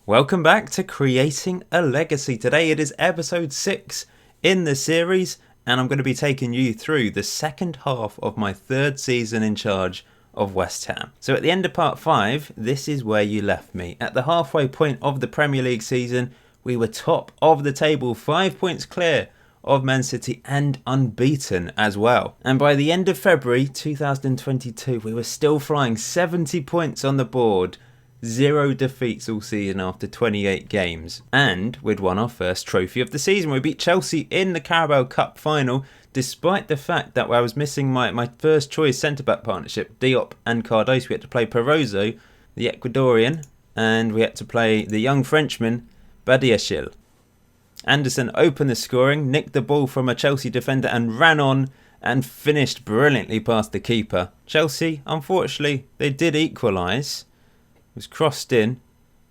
Welcome back to Creating a Legacy. Today it is episode 6 in the series, and I'm going to be taking you through the second half of my third season in charge of West Ham. So at the end of part 5, this is where you left me. At the halfway point of the Premier League season, we were top of the table, 5 points clear of Man City and unbeaten as well. And by the end of February 2022, we were still flying, 70 points on the board, 0 defeats all season after 28 games. And we'd won our first trophy of the season. We beat Chelsea in the Carabao Cup final, despite the fact that I was missing my first choice centre-back partnership, Diop and Cardoso. We had to play Perozo, the Ecuadorian, and we had to play the young Frenchman, Badiashile. Anderson opened the scoring, nicked the ball from a Chelsea defender and ran on and finished brilliantly past the keeper. Chelsea, unfortunately, they did equalise. It was crossed in,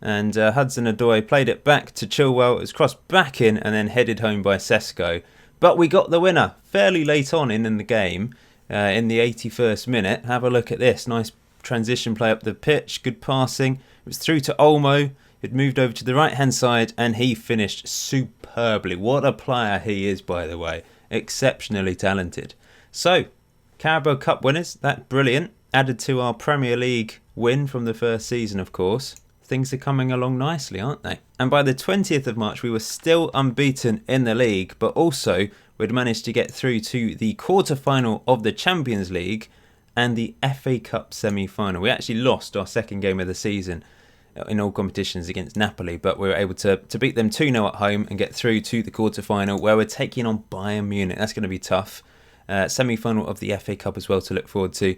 and Hudson-Odoi played it back to Chilwell. It was crossed back in and then headed home by Sesko. But we got the winner fairly late on in the game, in the 81st minute. Have a look at this. Nice transition play up the pitch, good passing. It was through to Olmo. It moved over to the right-hand side and he finished superbly. What a player he is, by the way. Exceptionally talented. So, Carabao Cup winners, that's brilliant. Added to our Premier League win from the first season, of course. Things are coming along nicely, aren't they? And by the 20th of March, we were still unbeaten in the league, but also we'd managed to get through to the quarter-final of the Champions League and the FA Cup semi-final. We actually lost our second game of the season in all competitions against Napoli, but we were able to beat them 2-0 at home and get through to the quarter-final, where we're taking on Bayern Munich. That's going to be tough. Semi-final of the FA Cup as well to look forward to.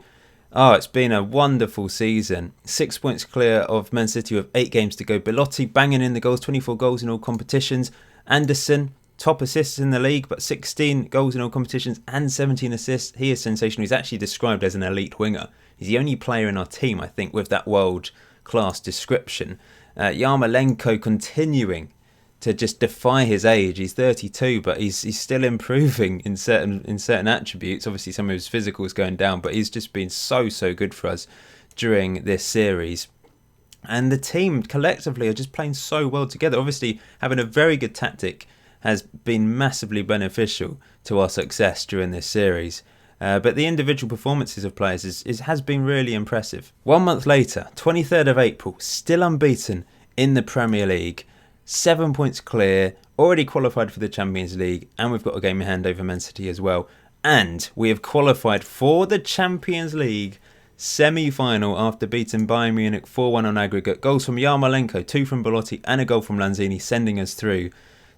Oh, it's been a wonderful season. 6 points clear of Man City with 8 games to go. Belotti banging in the goals, 24 goals in all competitions. Anderson, top assists in the league, but 16 goals in all competitions and 17 assists. He is sensational. He's actually described as an elite winger. He's the only player in our team, I think, with that world-class description. Yarmolenko continuing to just defy his age. He's 32, but he's still improving in certain attributes. Obviously, some of his physical is going down, but he's just been so good for us during this series. And the team collectively are just playing so well together. Obviously, having a very good tactic has been massively beneficial to our success during this series. But the individual performances of players has been really impressive. 1 month later, 23rd of April, still unbeaten in the Premier League. 7 points clear, already qualified for the Champions League, and we've got a game in hand over Man City as well. And we have qualified for the Champions League semi-final after beating Bayern Munich 4-1 on aggregate. Goals from Yarmolenko, 2 from Belotti, and a goal from Lanzini, sending us through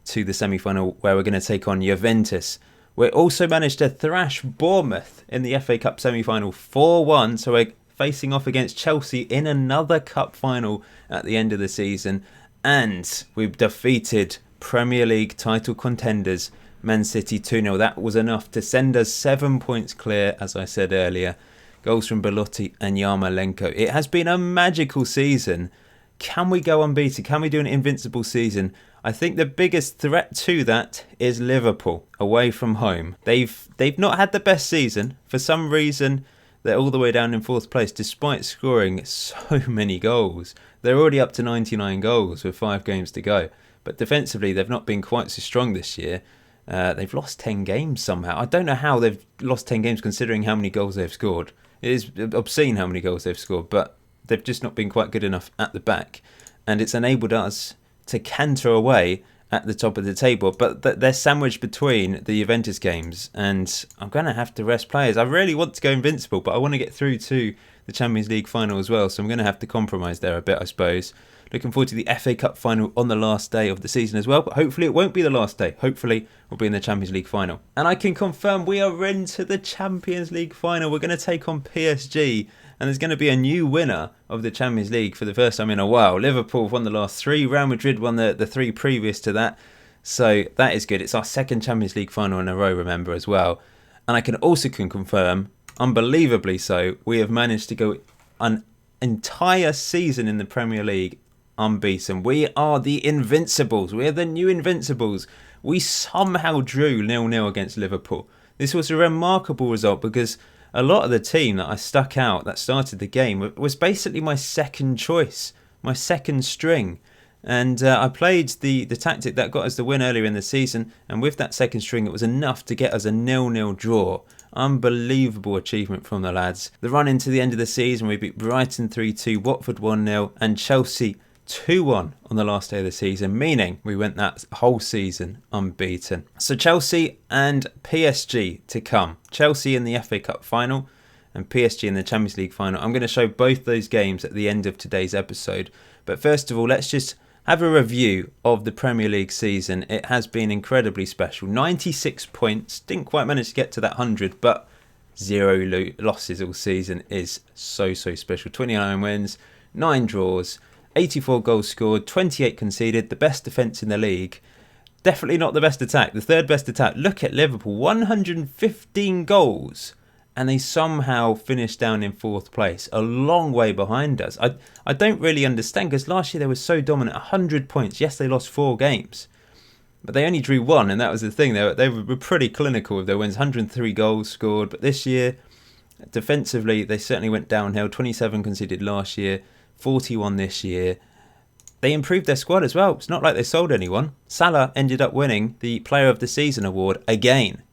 to the semi-final where we're going to take on Juventus. We also managed to thrash Bournemouth in the FA Cup semi-final 4-1, so we're facing off against Chelsea in another cup final at the end of the season. And we've defeated Premier League title contenders Man City 2-0. That was enough to send us 7 points clear, as I said earlier. Goals from Belotti and Yarmolenko. It has been a magical season. Can we go unbeaten? Can we do an invincible season? I think the biggest threat to that is Liverpool away from home. They've not had the best season. For some reason, they're all the way down in 4th place despite scoring so many goals. They're already up to 99 goals with 5 games to go. But defensively, they've not been quite so strong this year. They've lost 10 games somehow. I don't know how they've lost 10 games considering how many goals they've scored. It is obscene how many goals they've scored, but they've just not been quite good enough at the back. And it's enabled us to canter away at the top of the table, but they're sandwiched between the Juventus games, and I'm going to have to rest players. I really want to go invincible, but I want to get through to the Champions League final as well, so I'm going to have to compromise there a bit, I suppose. Looking forward to the FA Cup final on the last day of the season as well, but hopefully it won't be the last day. Hopefully we'll be in the Champions League final. And I can confirm we are into the Champions League final. We're going to take on PSG, and there's going to be a new winner of the Champions League for the first time in a while. Liverpool won the last 3, Real Madrid won the 3 previous to that. So that is good. It's our second Champions League final in a row, remember, as well. And I can also confirm, unbelievably so, we have managed to go an entire season in the Premier League unbeaten. We are the Invincibles. We are the new Invincibles. We somehow drew 0-0 against Liverpool. This was a remarkable result because a lot of the team that I stuck out that started the game was basically my second choice, my second string. And I played the tactic that got us the win earlier in the season, and with that second string it was enough to get us a 0-0 draw. Unbelievable achievement from the lads. The run into the end of the season, we beat Brighton 3-2, Watford 1-0 and Chelsea 2-1 on the last day of the season, meaning we went that whole season unbeaten. So Chelsea and PSG to come. Chelsea in the FA Cup final and PSG in the Champions League final. I'm going to show both those games at the end of today's episode. But first of all, let's just have a review of the Premier League season. It has been incredibly special. 96 points. Didn't quite manage to get to that 100, but 0 losses all season is so special. 29 wins, 9 draws, 84 goals scored, 28 conceded, the best defence in the league. Definitely not the best attack, the third best attack. Look at Liverpool, 115 goals. And they somehow finished down in 4th place, a long way behind us. I don't really understand, because last year they were so dominant, 100 points. Yes, they lost 4 games, but they only drew 1, and that was the thing. They were pretty clinical with their wins, 103 goals scored. But this year, defensively, they certainly went downhill. 27 conceded last year, 41 this year. They improved their squad as well. It's not like they sold anyone. Salah ended up winning the Player of the Season award again.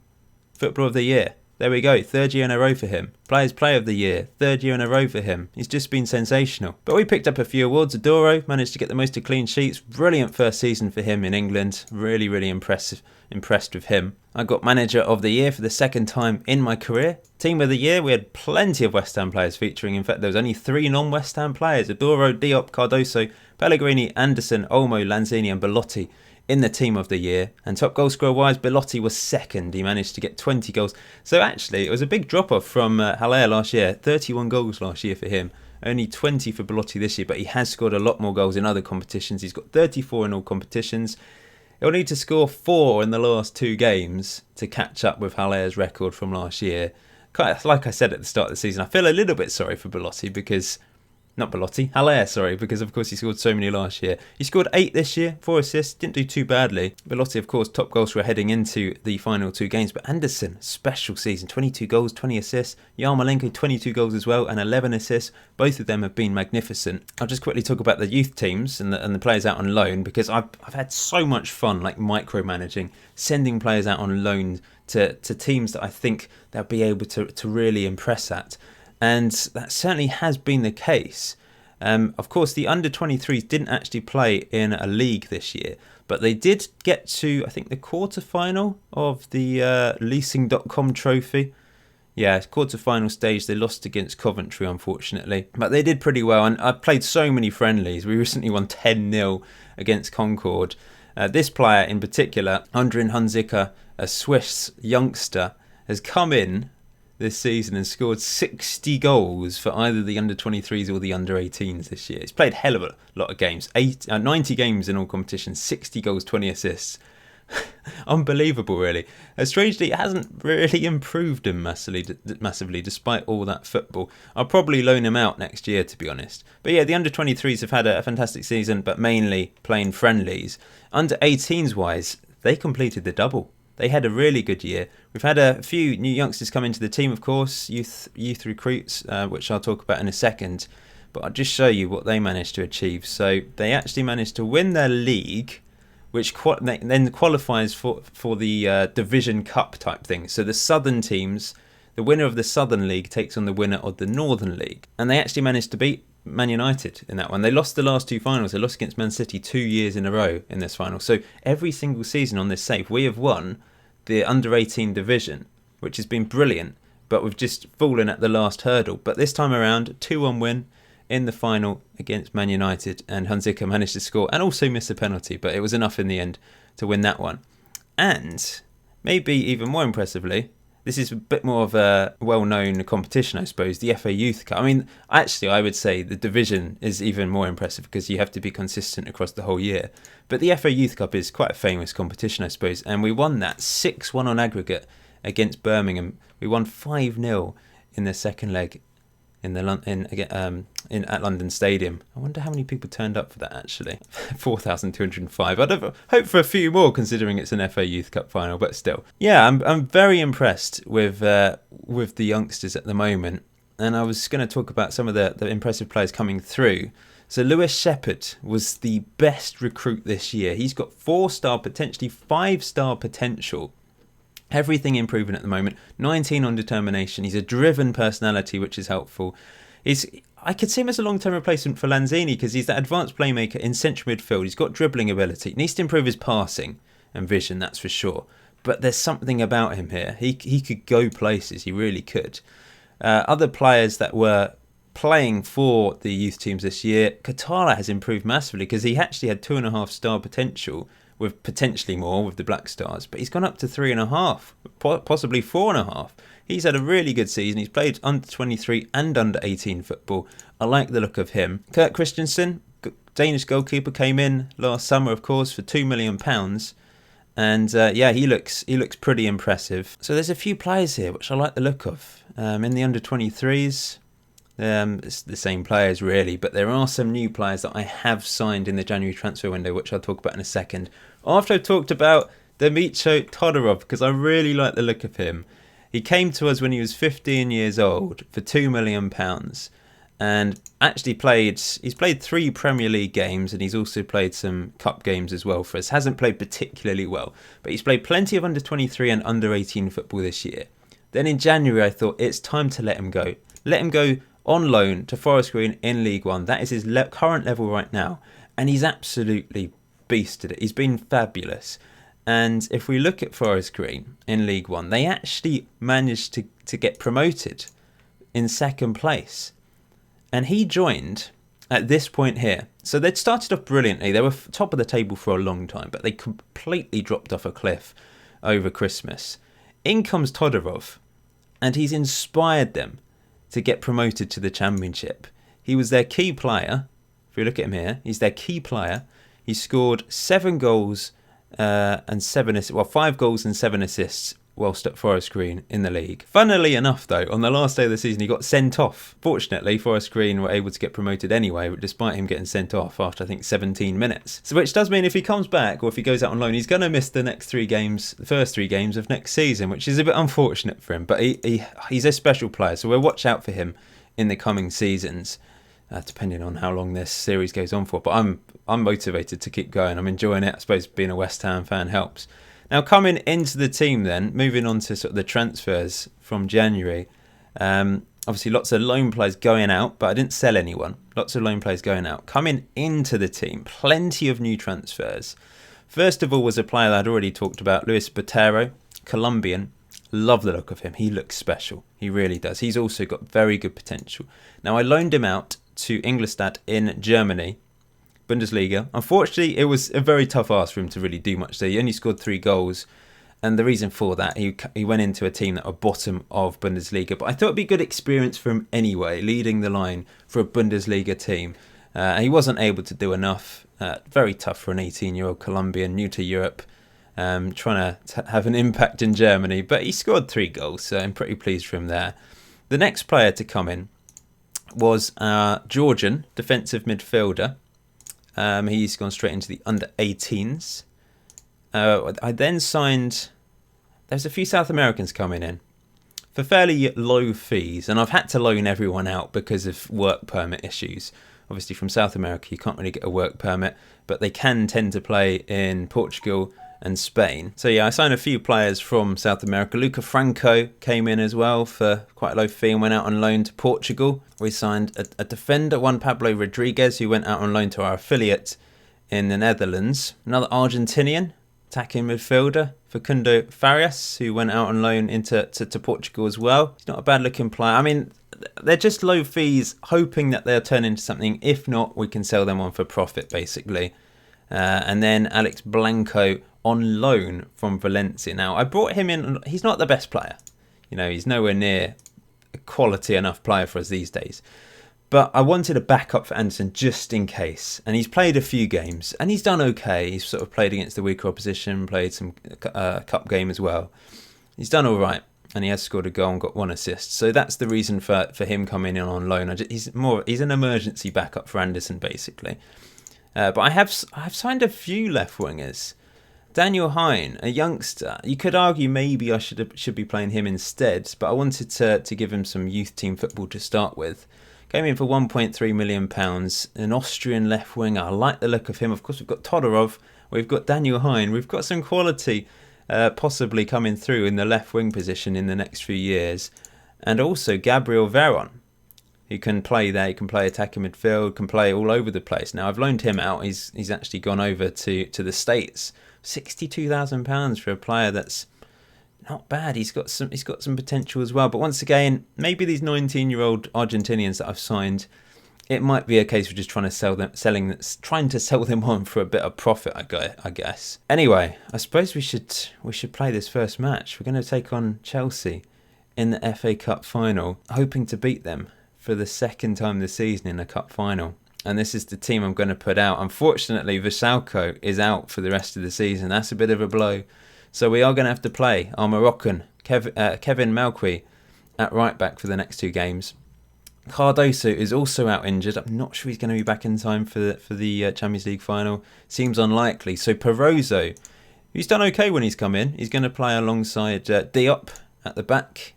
Footballer of the Year. There we go, 3rd year in a row for him. Players Player of the Year, 3rd year in a row for him. He's just been sensational. But we picked up a few awards. Adoro managed to get the most of clean sheets. Brilliant first season for him in England. Really impressed with him. I got Manager of the Year for the 2nd time in my career. Team of the Year, we had plenty of West Ham players featuring. In fact, there was only 3 non-West Ham players. Adoro, Diop, Cardoso, Pellegrini, Anderson, Olmo, Lanzini and Belotti in the Team of the Year. And top goal scorer wise, Belotti was 2nd. He managed to get 20 goals. So actually, it was a big drop off from Haller last year. 31 goals last year for him. Only 20 for Belotti this year, but he has scored a lot more goals in other competitions. He's got 34 in all competitions. He'll need to score 4 in the last 2 games to catch up with Haller's record from last year. Like I said at the start of the season, I feel a little bit sorry for Belotti because... Not Belotti, Haller, sorry, because of course he scored so many last year. He scored 8 this year, 4 assists, didn't do too badly. Belotti, of course, top goal scorer heading into the final 2 games. But Anderson, special season, 22 goals, 20 assists. Yarmolenko, 22 goals as well, and 11 assists. Both of them have been magnificent. I'll just quickly talk about the youth teams and the players out on loan, because I've had so much fun, like micromanaging, sending players out on loan to teams that I think they'll be able to really impress at. And that certainly has been the case. Of course, the under-23s didn't actually play in a league this year, but they did get to, I think, the quarter-final of the leasing.com trophy. Yeah, quarter-final stage. They lost against Coventry, unfortunately. But they did pretty well, and I've played so many friendlies. We recently won 10-0 against Concord. This player in particular, Andrin Hunziker, a Swiss youngster, has come in this season and scored 60 goals for either the under-23s or the under-18s this year. He's played a hell of a lot of games. 90 games in all competitions, 60 goals, 20 assists. Unbelievable, really. Strangely, it hasn't really improved him massively despite all that football. I'll probably loan him out next year, to be honest. But yeah, the under-23s have had a fantastic season, but mainly playing friendlies. Under-18s wise, they completed the double. They had a really good year. We've had a few new youngsters come into the team, of course, youth recruits, which I'll talk about in a second. But I'll just show you what they managed to achieve. So they actually managed to win their league, which then qualifies for the Division Cup type thing. So the southern teams, the winner of the Southern League takes on the winner of the Northern League. And they actually managed to beat Man United in that one. They lost the last 2 finals. They lost against Man City 2 years in a row in this final. So every single season on this save, we have won the under-18 division, which has been brilliant, but we've just fallen at the last hurdle. But this time around, 2-1 win in the final against Man United, and Hunziker managed to score and also miss a penalty, but it was enough in the end to win that one. And maybe even more impressively, this is a bit more of a well-known competition, I suppose, the FA Youth Cup. I mean, actually, I would say the division is even more impressive because you have to be consistent across the whole year. But the FA Youth Cup is quite a famous competition, I suppose, and we won that 6-1 on aggregate against Birmingham. We won 5-0 in the second leg at London Stadium. I wonder how many people turned up for that, actually. 4,205. I'd hope for a few more, considering it's an FA Youth Cup final, but still. Yeah, I'm very impressed with the youngsters at the moment, and I was going to talk about some of the impressive players coming through. So Lewis Shepherd was the best recruit this year. He's got 4-star, potentially 5-star potential. Everything improving at the moment. 19 on determination. He's a driven personality, which is helpful. I could see him as a long-term replacement for Lanzini because he's that advanced playmaker in central midfield. He's got dribbling ability. Needs to improve his passing and vision, that's for sure. But there's something about him here. He could go places. He really could. Other players that were playing for the youth teams this year, Patera has improved massively because he actually had 2.5-star potential, with potentially more with the Black Stars, but he's gone up to 3.5, possibly 4.5. He's had a really good season. He's played under 23 and under 18 football. I like the look of him. Kurt Christensen, Danish goalkeeper, came in last summer, of course, for £2 million. And he looks pretty impressive. So there's a few players here which I like the look of. In the under 23s, it's the same players really, but there are some new players that I have signed in the January transfer window, which I'll talk about in a second. After I've talked about Dmytro Todorov, because I really like the look of him. He came to us when he was 15 years old for £2 million. And actually he's played 3 Premier League games, and he's also played some cup games as well for us. Hasn't played particularly well, but he's played plenty of under 23 and under 18 football this year. Then in January I thought it's time to let him go. Let him go on loan to Forest Green in League One. That is his current level right now, and he's absolutely beasted it. He's been fabulous. And if we look at Forest Green in League One, they actually managed to get promoted in second place. And he joined at this point here. So they'd started off brilliantly. They were top of the table for a long time, but they completely dropped off a cliff over Christmas. In comes Todorov, and he's inspired them to get promoted to the Championship. He was their key player. If you look at him here, he's their key player. He scored 7 goals and 7 assists. Well, 5 goals and 7 assists whilst at Forest Green in the league. Funnily enough, though, on the last day of the season, he got sent off. Fortunately, Forest Green were able to get promoted anyway, despite him getting sent off after, I think, 17 minutes. So, which does mean if he comes back, or if he goes out on loan, he's going to miss the next 3 games, the first 3 games of next season, which is a bit unfortunate for him. But he's a special player, so we'll watch out for him in the coming seasons, depending on how long this series goes on for. But I'm motivated to keep going. I'm enjoying it. I suppose being a West Ham fan helps. Now, coming into the team then, moving on to sort of the transfers from January, obviously lots of loan players going out, but I didn't sell anyone. Lots of loan players going out. Coming into the team, plenty of new transfers. First of all was a player that I'd already talked about, Luis Patera, Colombian. Love the look of him. He looks special. He really does. He's also got very good potential. Now, I loaned him out to Ingolstadt in Germany, Bundesliga. Unfortunately, it was a very tough ask for him to really do much there. He only scored 3 goals, and the reason for that, he went into a team that are bottom of Bundesliga. But I thought it'd be a good experience for him anyway, leading the line for a Bundesliga team. He wasn't able to do enough. Very tough for an 18-year-old Colombian, new to Europe, trying to have an impact in Germany. But he scored 3 goals, so I'm pretty pleased for him there. The next player to come in was Georgian defensive midfielder. He's gone straight into the under-18s. I then signed... There's a few South Americans coming in for fairly low fees, and I've had to loan everyone out because of work permit issues. Obviously, from South America, you can't really get a work permit, but they can tend to play in Portugal and Spain. So yeah, I signed a few players from South America. Luca Franco came in as well for quite a low fee and went out on loan to Portugal. We signed a defender, Juan Pablo Rodriguez, who went out on loan to our affiliate in the Netherlands. Another Argentinian attacking midfielder, Facundo Farias, who went out on loan into Portugal as well. He's not a bad looking player. I mean, they're just low fees, hoping that they'll turn into something. If not, we can sell them on for profit, basically. And then Alex Blanco on loan from Valencia. Now, I brought him in. He's not the best player. You know, he's nowhere near a quality enough player for us these days. But I wanted a backup for Anderson just in case. And he's played a few games and he's done okay. He's sort of played against the weaker opposition, played some cup game as well. He's done all right. And he has scored a goal and got 1 assist. So that's the reason for him coming in on loan. He's an emergency backup for Anderson, basically. But I have signed a few left wingers. Daniel Hine, a youngster. You could argue maybe I should be playing him instead, but I wanted to give him some youth team football to start with, Came in for £1.3 million. An Austrian left winger. I like the look of him. Of course, we've got Todorov. We've got Daniel Hein. We've got some quality possibly coming through in the left wing position in the next few years. And also Gabriel Veron, who can play there. He can play attacking midfield, can play all over the place. Now, I've loaned him out. He's actually gone over to the States. £62,000 for a player that's not bad. He's got some potential as well. But once again, maybe these 19-year-old Argentinians that I've signed, it might be a case of just trying to sell them on for a bit of profit, I guess. Anyway, I suppose we should play this first match. We're going to take on Chelsea in the FA Cup final, hoping to beat them for the second time this season in a cup final. And this is the team I'm going to put out. Unfortunately, Blanco is out for the rest of the season. That's a bit of a blow. So we are going to have to play our Moroccan, Kevin Malqui, at right back for the next 2 games. Cardoso is also out injured. I'm not sure he's going to be back in time for the Champions League final. Seems unlikely. So Perozzo, who's done okay when he's come in, he's going to play alongside Diop at the back.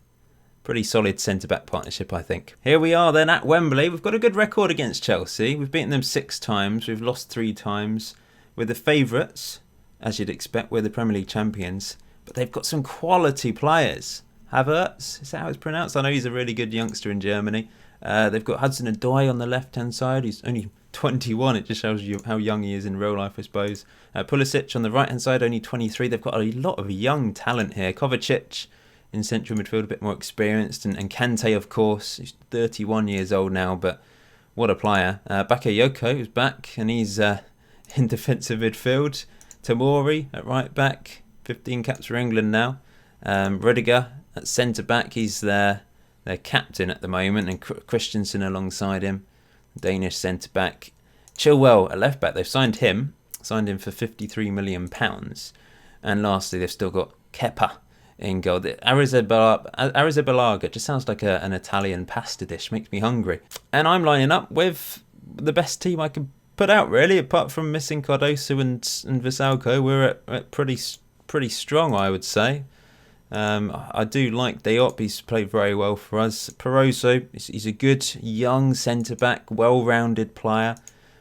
Pretty solid centre-back partnership, I think. Here we are then at Wembley. We've got a good record against Chelsea. We've beaten them 6 times. We've lost 3 times. We're the favourites, as you'd expect. We're the Premier League champions. But they've got some quality players. Havertz, is that how it's pronounced? I know he's a really good youngster in Germany. They've got Hudson-Odoi on the left-hand side. He's only 21. It just shows you how young he is in real life, I suppose. Pulisic on the right-hand side, only 23. They've got a lot of young talent here. Kovacic in central midfield, a bit more experienced. And Kante, of course. He's 31 years old now, but what a player. Bakayoko is back, and he's in defensive midfield. Tamori at right back. 15 caps for England now. Rudiger at centre-back. He's their captain at the moment, and Christensen alongside him, Danish centre-back. Chilwell at left-back, they've signed him for £53 million. And lastly, they've still got Kepa in goal. Arrizabalaga just sounds like an Italian pasta dish, makes me hungry. And I'm lining up with the best team I can put out, really, apart from missing Cardoso and Vasalco. We're at pretty strong, I would say. I do like Diop. He's played very well for us. Perozzo, he's a good young centre-back, well-rounded player.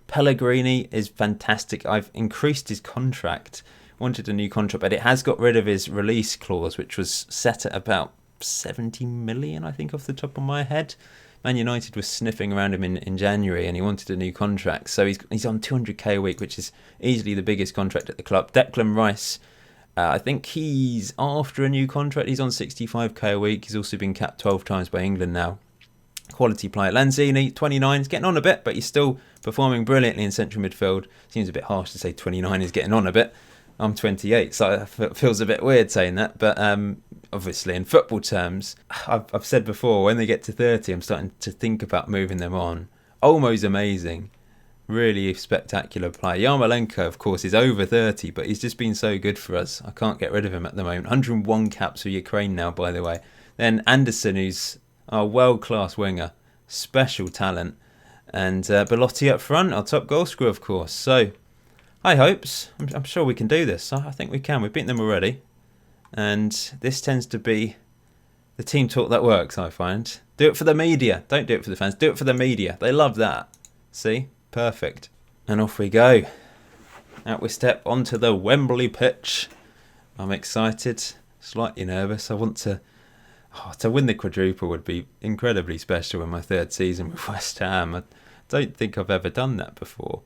Pellegrini is fantastic. I've increased his contract. Wanted a new contract, but it has got rid of his release clause, which was set at about 70 million, I think, off the top of my head. Man United was sniffing around him in January, and he wanted a new contract. So he's on 200k a week, which is easily the biggest contract at the club. Declan Rice, I think he's after a new contract. He's on 65k a week. He's also been capped 12 times by England now. Quality player. Lanzini, 29, is getting on a bit, but he's still performing brilliantly in central midfield. Seems a bit harsh to say 29 is getting on a bit. I'm 28, so it feels a bit weird saying that. But obviously, in football terms, I've said before, when they get to 30, I'm starting to think about moving them on. Olmo's amazing. Really spectacular player. Yarmolenko, of course, is over 30, but he's just been so good for us. I can't get rid of him at the moment. 101 caps for Ukraine now, by the way. Then Anderson, who's our world-class winger. Special talent. And Belotti up front, our top goal scorer, of course. So, high hopes. I'm sure we can do this. I think we can. We've beaten them already. And this tends to be the team talk that works, I find. Do it for the media. Don't do it for the fans. Do it for the media. They love that. See? Perfect. And off we go. Out we step onto the Wembley pitch. I'm excited. Slightly nervous. I want to win the quadruple would be incredibly special in my 3rd season with West Ham. I don't think I've ever done that before.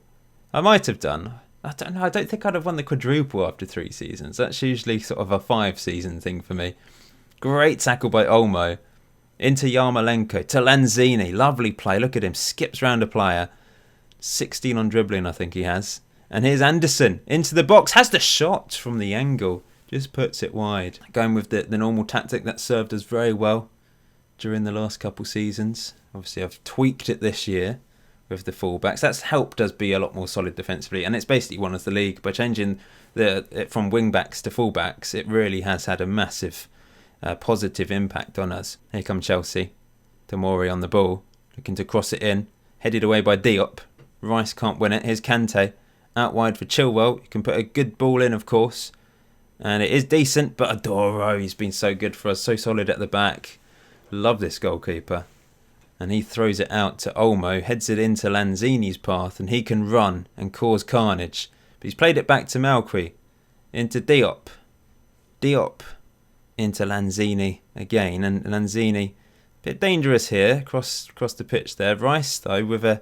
I might have done. I don't know. I don't think I'd have won the quadruple after 3 seasons. That's usually sort of a 5-season thing for me. Great tackle by Olmo. Into Yarmolenko. To Lanzini. Lovely play. Look at him. Skips round a player. 16 on dribbling, I think he has. And here's Anderson. Into the box. Has the shot from the angle. Just puts it wide. Going with the normal tactic that served us very well during the last couple seasons. Obviously, I've tweaked it this year with the fullbacks. That's helped us be a lot more solid defensively, and it's basically won us the league by changing it from wing-backs to fullbacks. It really has had a massive positive impact on us. Here come Chelsea. Tamori on the ball, looking to cross it in. Headed away by Diop. Rice can't win it. Here's Kante. Out wide for Chilwell. You can put a good ball in, of course. And it is decent, but Adoro, he's been so good for us. So solid at the back. Love this goalkeeper. And he throws it out to Olmo, heads it into Lanzini's path, and he can run and cause carnage. But he's played it back to Malqui, into Diop. Diop into Lanzini again, and Lanzini, a bit dangerous here, across the pitch there. Rice, though, with a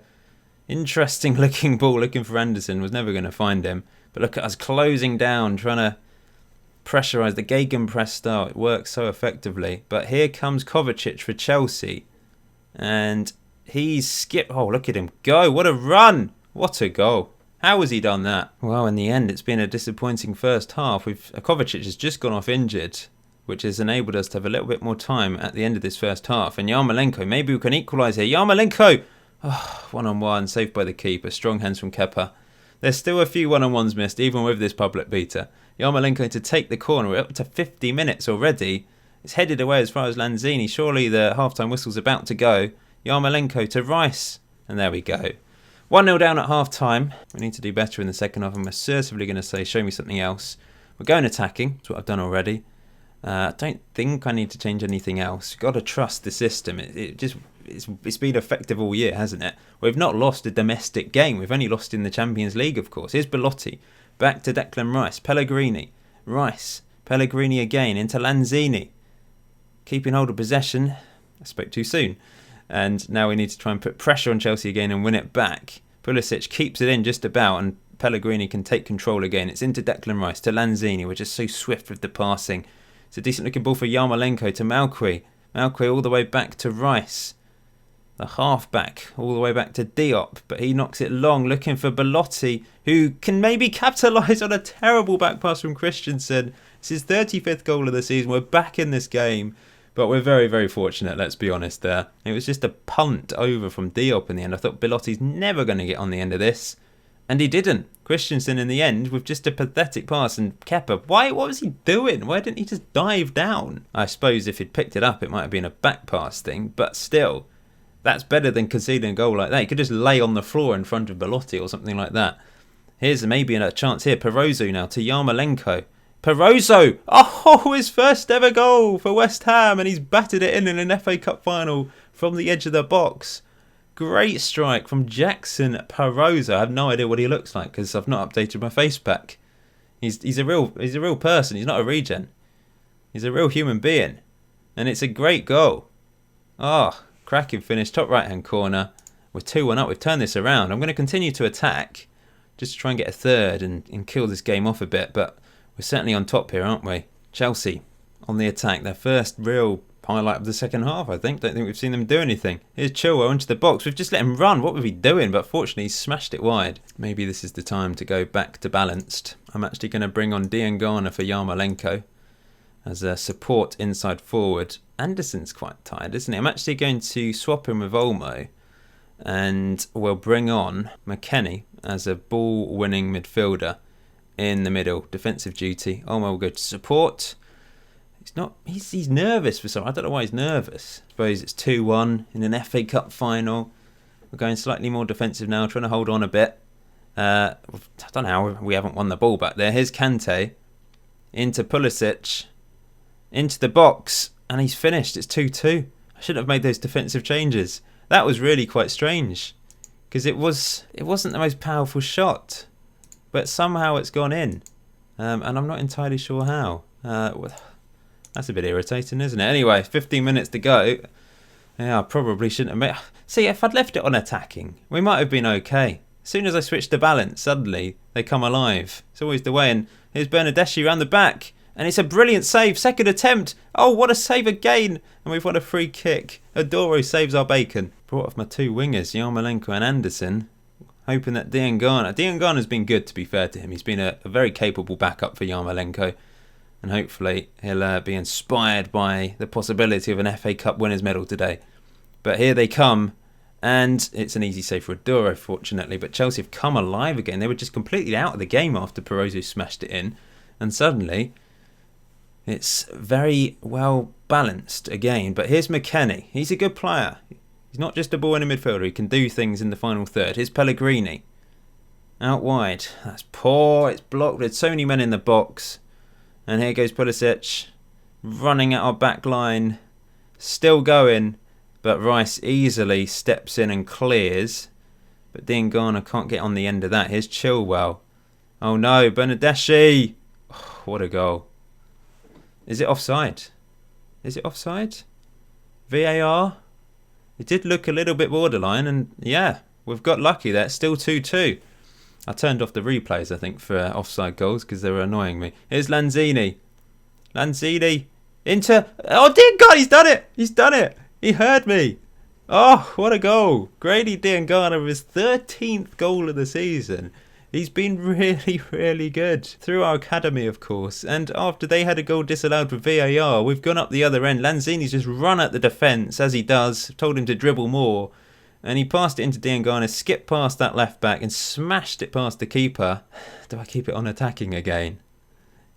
interesting looking ball, looking for Anderson, was never going to find him. But look at us closing down, trying to pressurise the gegenpress style. It works so effectively. But here comes Kovacic for Chelsea. And he's skipped. Oh, look at him go. What a run. What a goal. How has he done that? Well, in the end, it's been a disappointing first half. Kovacic has just gone off injured, which has enabled us to have a little bit more time at the end of this first half. And Yarmolenko, maybe we can equalise here. Yarmolenko! Oh, one-on-one, saved by the keeper. Strong hands from Kepa. There's still a few one-on-ones missed, even with this public beta. Yarmolenko to take the corner. We're up to 50 minutes already. It's headed away as far as Lanzini. Surely the half-time whistle's about to go. Yarmolenko to Rice. And there we go. 1-0 down at half-time. We need to do better in the second half. I'm assertively going to say, show me something else. We're going attacking. That's what I've done already. I don't think I need to change anything else. You've got to trust the system. It's been effective all year, hasn't it? We've not lost a domestic game. We've only lost in the Champions League, of course. Here's Belotti. Back to Declan Rice. Pellegrini. Rice. Pellegrini again into Lanzini. Keeping hold of possession. I spoke too soon. And now we need to try and put pressure on Chelsea again and win it back. Pulisic keeps it in just about, and Pellegrini can take control again. It's into Declan Rice to Lanzini, which is so swift with the passing. It's a decent looking ball for Yarmolenko to Malqui. Malqui all the way back to Rice. The half-back all the way back to Diop, but he knocks it long, looking for Belotti, who can maybe capitalise on a terrible back pass from Christensen. It's his 35th goal of the season. We're back in this game, but we're very, very fortunate, let's be honest there. It was just a punt over from Diop in the end. I thought Belotti's never going to get on the end of this, and he didn't. Christensen in the end with just a pathetic pass, and Kepa, what was he doing? Why didn't he just dive down? I suppose if he'd picked it up, it might have been a back pass thing, but still, that's better than conceding a goal like that. He could just lay on the floor in front of Belotti or something like that. Here's maybe a chance here. Perozzo now to Yarmolenko. Perozzo! Oh, his first ever goal for West Ham, and he's batted it in an FA Cup final from the edge of the box. Great strike from Jackson Perozzo. I have no idea what he looks like because I've not updated my face pack. He's a real person. He's not a regen. He's a real human being, and it's a great goal. Oh, cracking finish, top right hand corner. We're 2-1 up. We've turned this around. I'm going to continue to attack just to try and get a third and kill this game off a bit, but we're certainly on top here, aren't we? Chelsea on the attack. Their first real highlight of the second half, I think. Don't think we've seen them do anything. Here's Chilwell into the box. We've just let him run. What were we doing? But fortunately, he smashed it wide. Maybe this is the time to go back to balanced. I'm actually going to bring on Diangana for Yarmolenko as a support inside forward. Anderson's quite tired, isn't he? I'm actually going to swap him with Olmo, and we'll bring on McKennie as a ball-winning midfielder in the middle. Defensive duty. Olmo will go to support. He's nervous for some. I don't know why he's nervous. I suppose it's 2-1 in an FA Cup final. We're going slightly more defensive now, trying to hold on a bit. I don't know how we haven't won the ball back there. Here's Kante into Pulisic, into the box, and he's finished. It's 2-2. I shouldn't have made those defensive changes. That was really quite strange because it wasn't the most powerful shot, but somehow it's gone in, and I'm not entirely sure how. That's a bit irritating, isn't it? Anyway, 15 minutes to go. Yeah, I probably shouldn't have made... See, if I'd left it on attacking, we might have been okay. As soon as I switched to balance, suddenly they come alive. It's always the way. And here's Bernardeschi round the back. And it's a brilliant save. Second attempt. Oh, what a save again. And we've won a free kick. Adoro saves our bacon. Brought off my two wingers, Yarmolenko and Anderson. Hoping that Diangana's been good, to be fair to him. He's been a very capable backup for Yarmolenko. And hopefully he'll be inspired by the possibility of an FA Cup winners' medal today. But here they come, and it's an easy save for Adoro, fortunately. But Chelsea have come alive again. They were just completely out of the game after Perozzo smashed it in. And suddenly, it's very well balanced again. But here's McKennie. He's a good player. He's not just a ball-winning midfielder. He can do things in the final third. Here's Pellegrini. Out wide. That's poor. It's blocked. There's so many men in the box. And here goes Pulisic, running at our back line, still going, But Rice easily steps in and clears. But Diangana can't get on the end of that. Here's Chilwell. Oh no, Bernardeschi! Oh, what a goal. Is it offside? Is it offside? VAR? It did look a little bit borderline, and yeah, we've got lucky there. It's still 2-2. I turned off the replays, I think, for offside goals because they were annoying me. Here's Lanzini. Lanzini. Into... Oh, dear God, he's done it! He's done it! He heard me! Oh, what a goal. Grady Diangana with his 13th goal of the season. He's been really, really good. Through our academy, of course. And after they had a goal disallowed with VAR, we've gone up the other end. Lanzini's just run at the defence, as he does. Told him to dribble more. And he passed it into Diangana, skipped past that left back and smashed it past the keeper. Do I keep it on attacking again?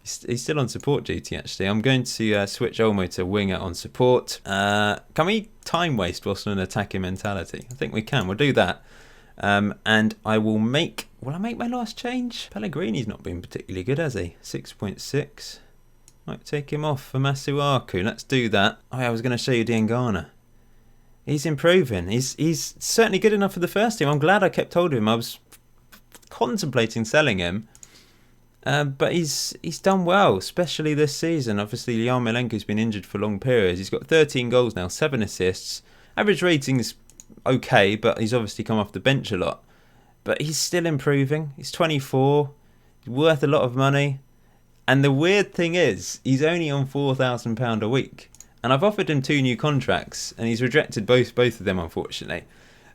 He's still on support duty, actually. I'm going to switch Olmo to winger on support. Can we time waste whilst on an attacking mentality? I think we can. We'll do that. And I will make... Will I make my last change? Pellegrini's not been particularly good, has he? 6.6. Might take him off for Masuaku. Let's do that. Oh, yeah, I was going to show you Diangana. He's improving. He's certainly good enough for the first team. I'm glad I kept hold of him. I was contemplating selling him. But he's done well, especially this season. Obviously, Yarmolenko's been injured for long periods. He's got 13 goals now, 7 assists. Average rating's okay, but he's obviously come off the bench a lot. But he's still improving. He's 24. He's worth a lot of money. And the weird thing is, he's only on £4,000 a week. And I've offered him 2 new contracts, and he's rejected both of them, unfortunately.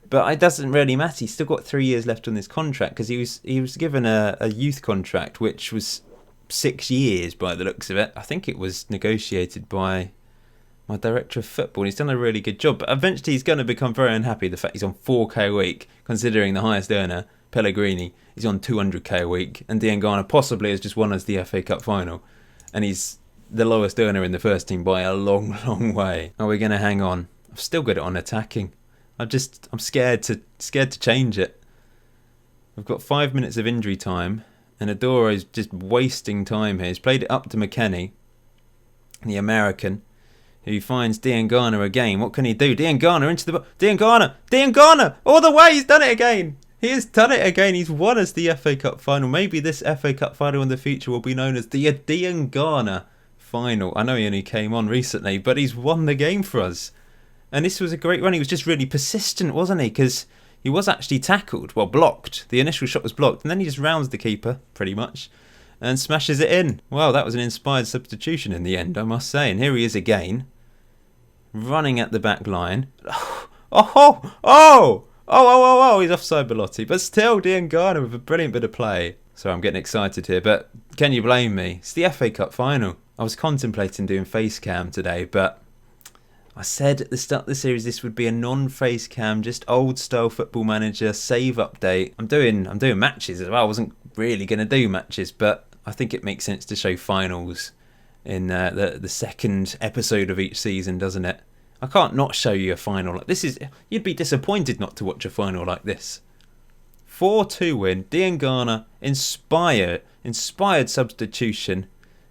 But it doesn't really matter. He's still got 3 years left on this contract because he was given a youth contract, which was 6 years by the looks of it. I think it was negotiated by my director of football. He's done a really good job. But eventually he's going to become very unhappy the fact he's on 4k a week, considering the highest earner, Pellegrini, is on 200k a week. And Diangana possibly has just won us the FA Cup final. And he's the lowest earner in the first team by a long, long way. Are we going to hang on? I've still got it on attacking. I'm scared to change it. We've got 5 minutes of injury time, and Adoro's just wasting time here. He's played it up to McKennie, the American, who finds Diangana again. What can he do? Diangana into the... Diangana! All the way! He's done it again! He has done it again. He's won us the FA Cup final. Maybe this FA Cup final in the future will be known as the Diangana final. I know he only came on recently, but he's won the game for us. And this was a great run. He was just really persistent, wasn't he? Because he was actually tackled. Well, blocked. The initial shot was blocked. And then he just rounds the keeper, pretty much, and smashes it in. Well, that was an inspired substitution in the end, I must say. And here he is again, running at the back line. He's offside, Belotti. But still, Diangana with a brilliant bit of play. So I'm getting excited here. But can you blame me? It's the FA Cup final. I was contemplating doing face cam today, but... I said at the start of the series this would be a non-face cam, just old style Football Manager save update. I'm doing matches as well. I wasn't really going to do matches, but I think it makes sense to show finals in the second episode of each season, doesn't it? I can't not show you a final like this. You'd be disappointed not to watch a final like this. 4-2 win. Diangana, inspired substitution,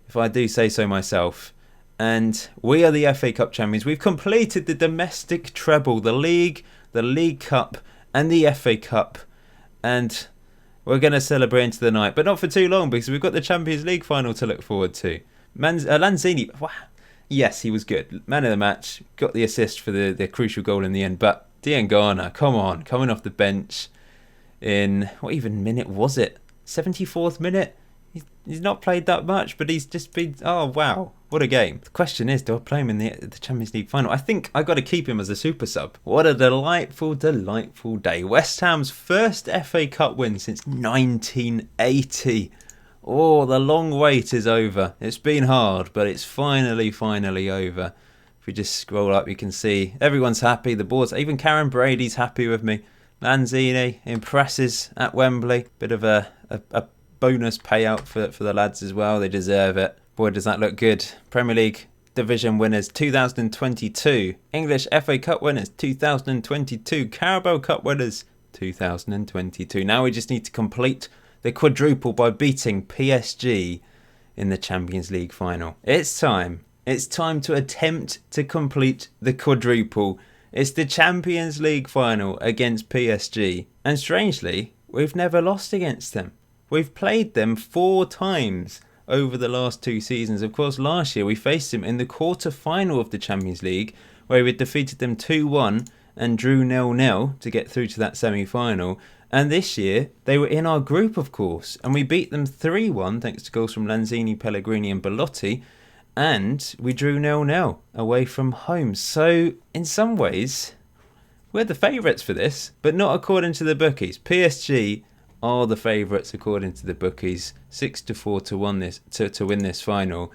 if I do say so myself. And we are the FA Cup champions. We've completed the domestic treble, the League Cup and the FA Cup. And we're going to celebrate into the night. But not for too long because we've got the Champions League final to look forward to. Lanzini, wow. Yes, he was good. Man of the match. Got the assist for the crucial goal in the end. But Diangana, come on. Coming off the bench in, what even minute was it? 74th minute? He's not played that much, but he's just been... Oh, wow. What a game. The question is, do I play him in the Champions League final? I think I got to keep him as a super sub. What a delightful, delightful day. West Ham's first FA Cup win since 1980. Oh, the long wait is over. It's been hard, but it's finally over. If we just scroll up, you can see everyone's happy. The board's... Even Karen Brady's happy with me. Lanzini impresses at Wembley. Bit of a bonus payout for the lads as well. They deserve it. Boy, does that look good. Premier League division winners 2022. English FA Cup winners 2022. Carabao Cup winners 2022. Now we just need to complete the quadruple by beating PSG in the Champions League final. It's time. It's time to attempt to complete the quadruple It's the Champions League final against PSG. And strangely, we've never lost against them. We've played them 4 times over the last 2 seasons. Of course, last year we faced them in the quarter-final of the Champions League, where we defeated them 2-1 and drew 0-0 to get through to that semi-final. And this year, they were in our group, of course, and we beat them 3-1 thanks to goals from Lanzini, Pellegrini and Belotti. And we drew 0-0 away from home. So, in some ways, we're the favourites for this, but not according to the bookies. PSG are the favourites according to the bookies. 6-4 to win this final.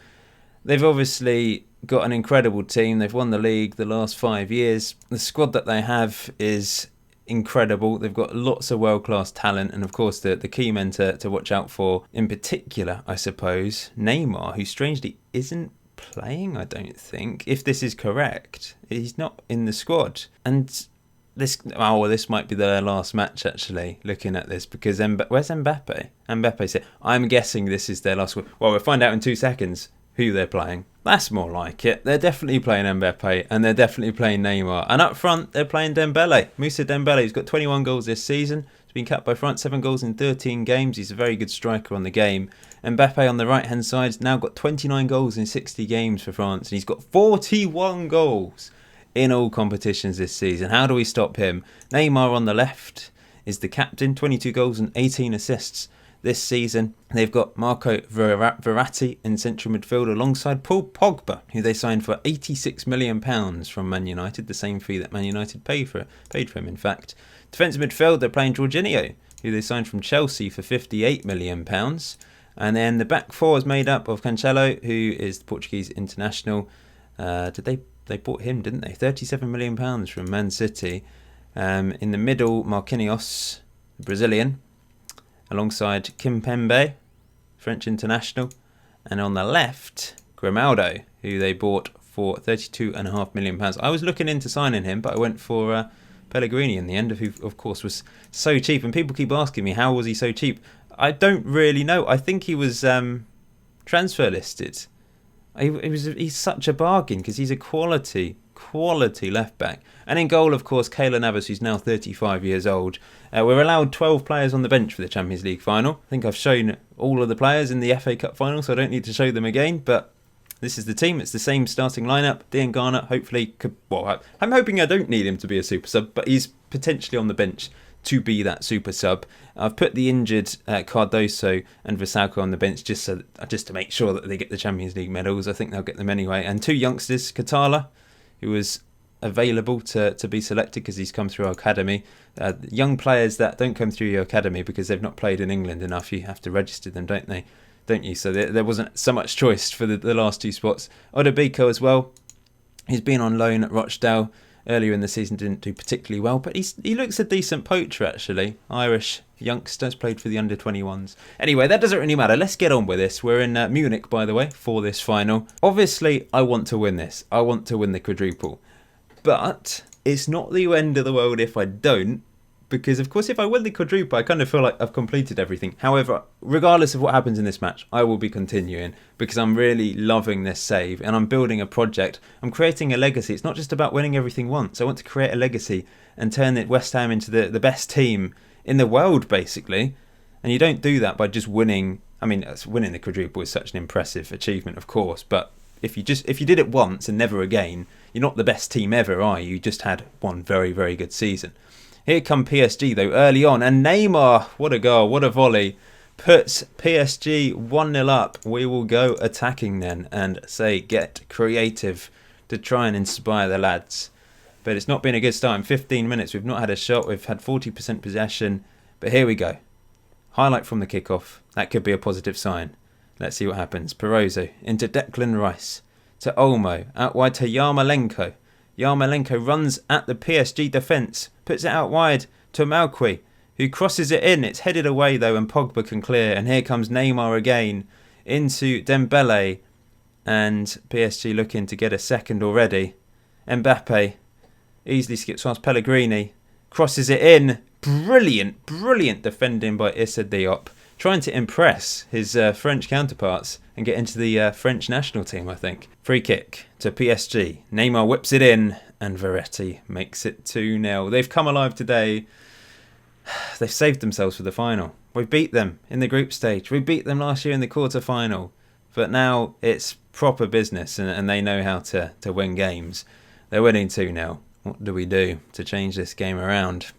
They've obviously got an incredible team. They've won the league the last 5 years. The squad that they have is incredible. They've got lots of world-class talent, and of course the key men to watch out for, in particular, I suppose, Neymar, who strangely isn't playing, I don't think. If this is correct, he's not in the squad. And this might be their last match, actually, looking at this, because where's Mbappe? Mbappe said, I'm guessing this is their last one. Well, we'll find out in 2 seconds who they're playing. That's more like it. They're definitely playing Mbappe and they're definitely playing Neymar. And up front, they're playing Dembele. Moussa Dembele, who's got 21 goals this season. He's been capped by France, 7 goals in 13 games. He's a very good striker on the game. Mbappe on the right-hand side has now got 29 goals in 60 games for France. And he's got 41 goals in all competitions this season. How do we stop him? Neymar on the left is the captain, 22 goals and 18 assists this season. They've got Marco Verratti in central midfield alongside Paul Pogba, who they signed for £86 million from Man United, the same fee that Man United paid for him, in fact. Defensive midfield, they're playing Georgian, who they signed from Chelsea for £58 million. And then the back four is made up of Cancelo, who is the Portuguese international. They bought him, didn't they? £37 million from Man City. In the middle, Marquinhos, the Brazilian, alongside Kimpembe, French international. And on the left, Grimaldo, who they bought for £32.5 million. I was looking into signing him, but I went for Pellegrini in the end, who, of course, was so cheap. And people keep asking me, how was he so cheap? I don't really know. I think he was transfer listed. He's such a bargain because he's a quality left back. And in goal, of course, Keylor Navas, who's now 35 years old. We're allowed 12 players on the bench for the Champions League final. I think I've shown all of the players in the FA Cup final, so I don't need to show them again. But this is the team. It's the same starting lineup. Diangana, hopefully, I'm hoping I don't need him to be a super sub, but he's potentially on the bench to be that super sub. I've put the injured Cardoso and Vissalco on the bench just to make sure that they get the Champions League medals. I think they'll get them anyway. And 2 youngsters, Katala, who was available to be selected because he's come through our academy. Young players that don't come through your academy because they've not played in England enough, you have to register them, don't you? So there wasn't so much choice for the last 2 spots. Odobiko as well. He's been on loan at Rochdale. Earlier in the season didn't do particularly well, but he looks a decent poacher, actually. Irish youngsters, played for the under-21s. Anyway, that doesn't really matter. Let's get on with this. We're in Munich, by the way, for this final. Obviously, I want to win this. I want to win the quadruple. But it's not the end of the world if I don't, because, of course, if I win the quadruple, I kind of feel like I've completed everything. However, regardless of what happens in this match, I will be continuing because I'm really loving this save and I'm building a project. I'm creating a legacy. It's not just about winning everything once. I want to create a legacy and turn West Ham into the best team in the world, basically. And you don't do that by just winning. I mean, winning the quadruple is such an impressive achievement, of course. But if you did it once and never again, you're not the best team ever, are you? You just had one very, very good season. Here come PSG, though, early on. And Neymar, what a goal, what a volley, puts PSG 1-0 up. We will go attacking then and get creative to try and inspire the lads. But it's not been a good start. In 15 minutes, we've not had a shot. We've had 40% possession. But here we go. Highlight from the kickoff. That could be a positive sign. Let's see what happens. Perozzo into Declan Rice. To Olmo. Out wide to Yarmolenko. Yarmolenko runs at the PSG defence, puts it out wide to Malqui, who crosses it in. It's headed away though and Pogba can clear. And here comes Neymar again into Dembele. And PSG looking to get a second already. Mbappe easily skips past Pellegrini, crosses it in. Brilliant defending by Issa Diop. Trying to impress his French counterparts and get into the French national team, I think. Free kick to PSG. Neymar whips it in and Verratti makes it 2-0. They've come alive today. They've saved themselves for the final. We beat them in the group stage. We beat them last year in the quarter-final. But now it's proper business, and they know how to win games. They're winning 2-0. What do we do to change this game around?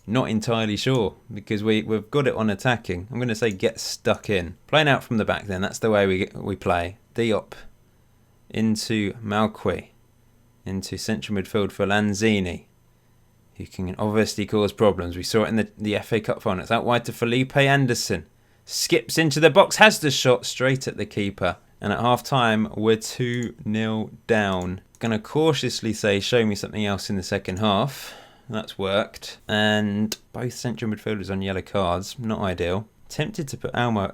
Not entirely sure, because we've got it on attacking. I'm going to say get stuck in. Playing out from the back then, that's the way we play. Diop into Malqui, into central midfield for Lanzini, who can obviously cause problems. We saw it in the FA Cup final. It's out wide to Felipe Anderson. Skips into the box, has the shot straight at the keeper. And at half-time, we're 2-0 down. Going to cautiously say, show me something else in the second half. That's worked. And both central midfielders on yellow cards. Not ideal. Tempted to put Olmo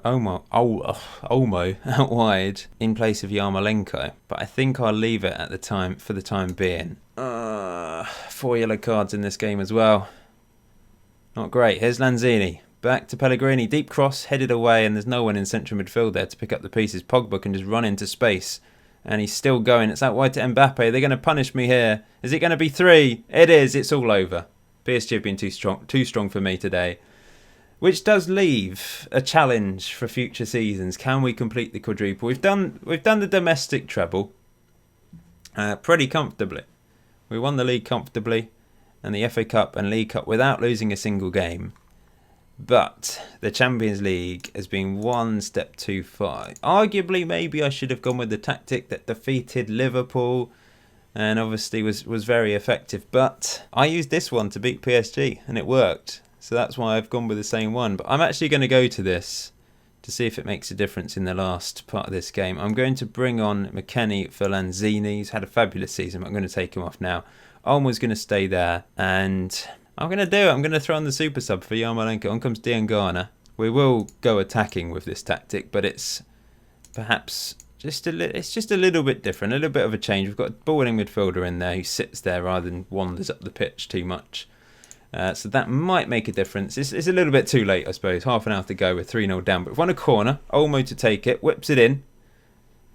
out wide in place of Yarmolenko. But I think I'll leave it for the time being. 4 yellow cards in this game as well. Not great. Here's Lanzini. Back to Pellegrini. Deep cross, headed away, and there's no one in central midfield there to pick up the pieces. Pogba can just run into space. And he's still going. It's out wide to Mbappe. They're going to punish me here. Is it going to be 3? It is. It's all over. PSG have been too strong for me today. Which does leave a challenge for future seasons. Can we complete the quadruple? We've done the domestic treble pretty comfortably. We won the league comfortably, and the FA Cup and League Cup without losing a single game. But the Champions League has been one step too far. Arguably, maybe I should have gone with the tactic that defeated Liverpool and obviously was very effective. But I used this one to beat PSG and it worked. So that's why I've gone with the same one. But I'm actually going to go to this to see if it makes a difference in the last part of this game. I'm going to bring on McKennie for Lanzini. He's had a fabulous season, but I'm going to take him off now. Olmo's going to stay there, and I'm going to do it. I'm going to throw on the super sub for Yarmolenko. On comes Diangana. We will go attacking with this tactic, but it's perhaps just a little bit different, a little bit of a change. We've got a ball-winning midfielder in there who sits there rather than wanders up the pitch too much. So that might make a difference. It's a little bit too late, I suppose. Half an hour to go. We're 3-0 down. But we've won a corner. Olmo to take it. Whips it in.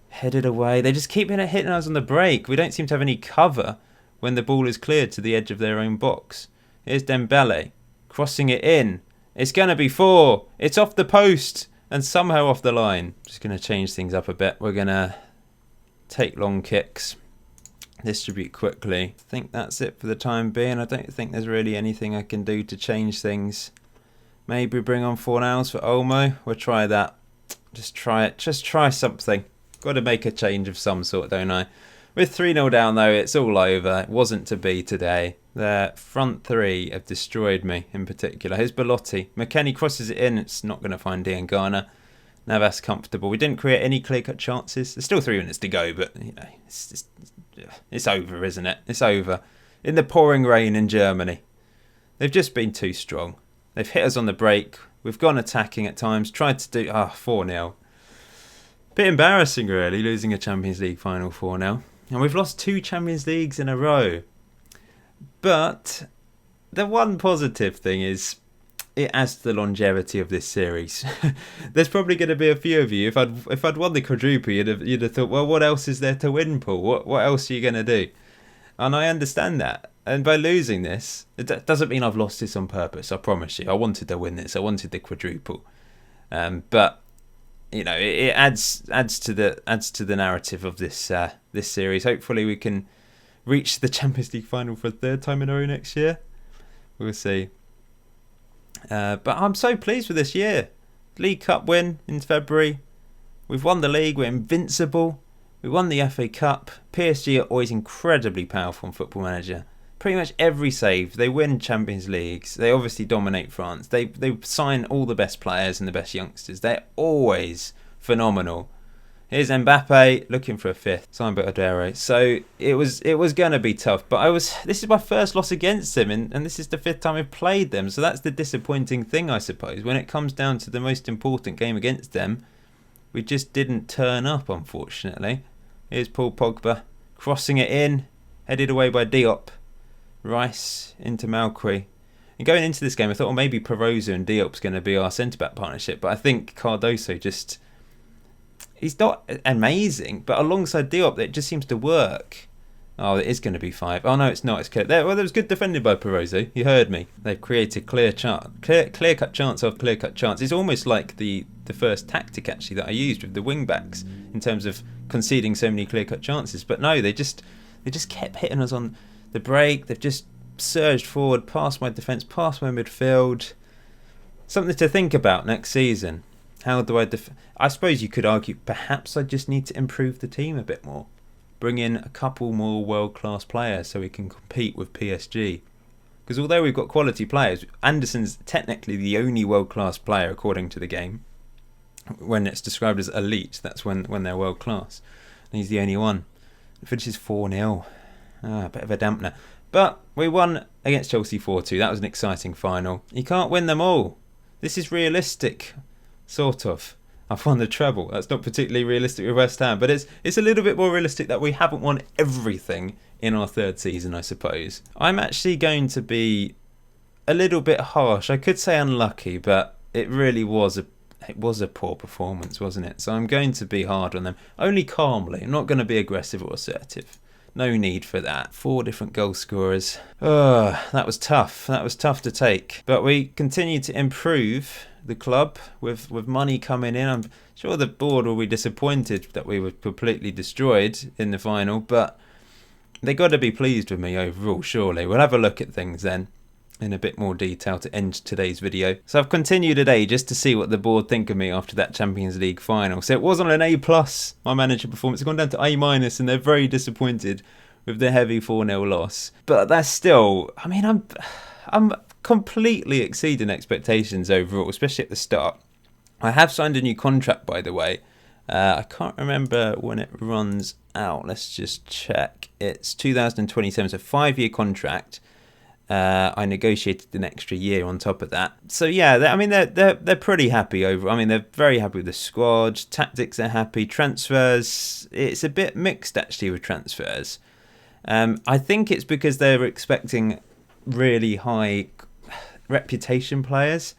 Headed away. They just keep hitting us on the break. We don't seem to have any cover when the ball is cleared to the edge of their own box. Here's Dembele. Crossing it in. It's going to be 4. It's off the post. And somehow off the line. Just going to change things up a bit. We're going to take long kicks. Distribute quickly. I think that's it for the time being. I don't think there's really anything I can do to change things. Maybe bring on Fornals for Olmo. We'll try that. Just try it. Just try something. Got to make a change of some sort, don't I? With 3-0 down though, it's all over. It wasn't to be today. Their front three have destroyed me in particular. Here's Belotti. McKennie crosses it in. It's not going to find Diangana. Navas comfortable. We didn't create any clear-cut chances. There's still 3 minutes to go, but you know, it's over, isn't it? It's over. In the pouring rain in Germany. They've just been too strong. They've hit us on the break. We've gone attacking at times. Tried to do 4-0. Bit embarrassing, really, losing a Champions League final 4-0. And we've lost 2 Champions Leagues in a row. But the one positive thing is it adds to the longevity of this series. There's probably going to be a few of you. If I'd won the quadruple, you'd have thought, well, what else is there to win, Paul? What else are you going to do? And I understand that. And by losing this, it doesn't mean I've lost this on purpose. I promise you. I wanted to win this. I wanted the quadruple. But you know, it adds to the narrative of this series. Hopefully, we can reach the Champions League final for a 3rd time in a row next year. We'll see. But I'm so pleased with this year. League Cup win in February. We've won the league. We're invincible. We won the FA Cup. PSG are always incredibly powerful on Football Manager. Pretty much every save. They win Champions Leagues. They obviously dominate France. They sign all the best players and the best youngsters. They're always phenomenal. Here's Mbappe looking for a 5th, signed by Patera. So it was going to be tough. But this is my first loss against them, and this is the 5th time I've played them. So that's the disappointing thing, I suppose. When it comes down to the most important game against them, we just didn't turn up, unfortunately. Here's Paul Pogba crossing it in, headed away by Diop. Rice into Malqui. And going into this game, I thought, well, maybe Perosa and Diop's going to be our centre-back partnership. But I think Cardoso he's not amazing, but alongside Diop, it just seems to work. Oh, it is going to be 5. Oh, no, it's not. It's clear. Well, there was good defending by Perozzo. You heard me. They've created clear-cut chance of clear-cut chance. It's almost like the first tactic, actually, that I used with the wing-backs in terms of conceding so many clear-cut chances. But no, they just kept hitting us on the break. They've just surged forward, past my defence, past my midfield. Something to think about next season. How do I suppose you could argue perhaps I just need to improve the team a bit more. Bring in a couple more world-class players so we can compete with PSG. Because although we've got quality players, Anderson's technically the only world-class player according to the game. When it's described as elite, that's when they're world-class. And he's the only one. It finishes 4-0. A bit of a dampener. But we won against Chelsea 4-2. That was an exciting final. You can't win them all. This is realistic. Sort of. I've won the treble. That's not particularly realistic with West Ham, but it's a little bit more realistic that we haven't won everything in our third season, I suppose. I'm actually going to be a little bit harsh. I could say unlucky, but it really was a poor performance, wasn't it? So I'm going to be hard on them. Only calmly. I'm not going to be aggressive or assertive. No need for that. 4 different goal scorers. Oh, that was tough. That was tough to take. But we continue to improve the club with money coming in. I'm sure the board will be disappointed that we were completely destroyed in the final, but they got to be pleased with me overall, surely. We'll have a look at things then in a bit more detail to end today's video. So I've continued today just to see what the board think of me after that Champions League final. So it was on an A+, my manager performance. It's gone down to A-, and they're very disappointed with the heavy 4-0 loss. But that's still, I mean, I'm completely exceeding expectations overall, especially at the start. I have signed a new contract, by the way. I can't remember when it runs out. Let's just check. It's 2027, so 5-year contract. I negotiated an extra year on top of that. So yeah, they're pretty happy over. I mean, they're very happy with the squad. Tactics, they're happy. Transfers, it's a bit mixed actually with transfers. I think it's because they're expecting really high reputation players.